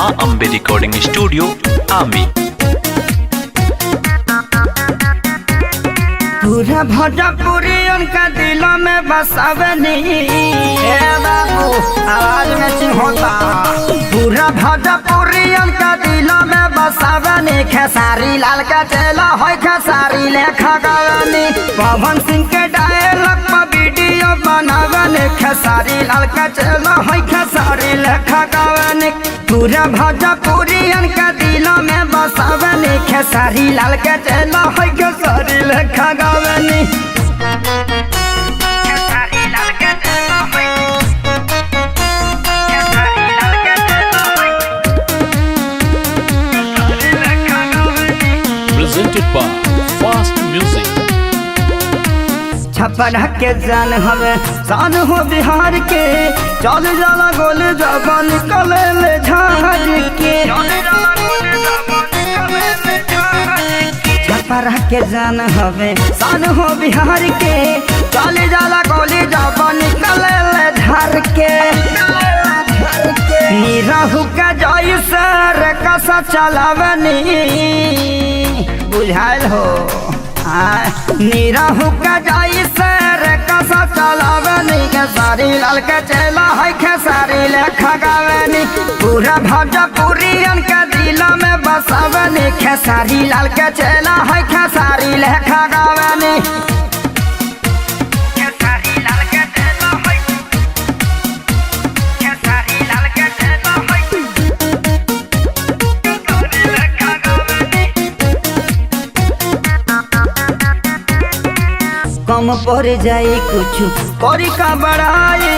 माँ Ambe recording studio आमी। पूरा भोजपुरी उनका दिलों में बसावनी बाबू आवाज में चिन्होता। पूरा भोजपुरी उनका दिलों में बसावनी खेसारी लाल का चेला हो खेसारी लेखा गावनी। पवन सिंह के डायलॉग पर वीडियो बनावनी खेसारी लाल का चेला हो खेसारी लेखा गावनी। पूरा भोजपुरी उनका दिलों में बसावनी खेसारी लाल का चेला हो खेसारी लेखा गावनी। Presented by Fast Music। छप्पन के जान हमें शान हो बिहार के चल जाला गोल जबान कले ले झाड़ के। छप्पन के जान हमें शान हो बिहार के चल जाला गोली जबान कले ले झाड़ के। निराहु का जय सर कसा चलावनी बुझाइल हो। निराहु का जाई सर कसा चलावनी खेसारी लाल के चेला है खेसारी लेखा गावनी। पूरा भोजपुरी उनका दिलों में बसावनी खेसारी लाल के चेला है खेसारी लेखा गावनी। कम पड़ जाए कुछ करी का बड़ाई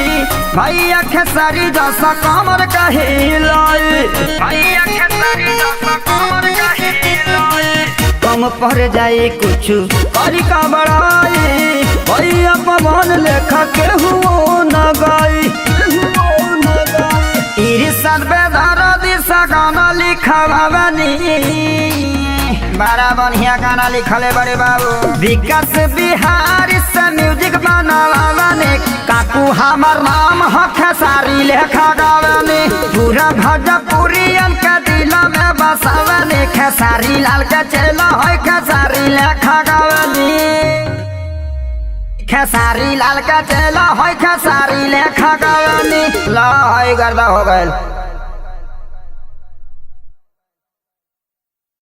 भैया खेसारी जैसा कमर का हिलाई। भैया खेसारी जैसा कमर का हिलाई। कम पड़ जाए कुछ करी का बड़ाई भैया पवन लेखा के हुओ न गाई। इरशाद बेदार दिशा गाना लिखवावनी बड़ा बढ़िया गाना लिखले बड़े बाबू। विकास बिहारी से म्यूजिक बनावाने काकू हमार नाम हो खेसारी लेखा गावनी। पूरा भोजपुरी उनका दिलों में बसावनी खेसारी लाल का चेला हो खेसारी लेखा गावनी। खेसारी लाल का चेला हो खेसारी लेखा गावनी। ला गर्दा हो गए।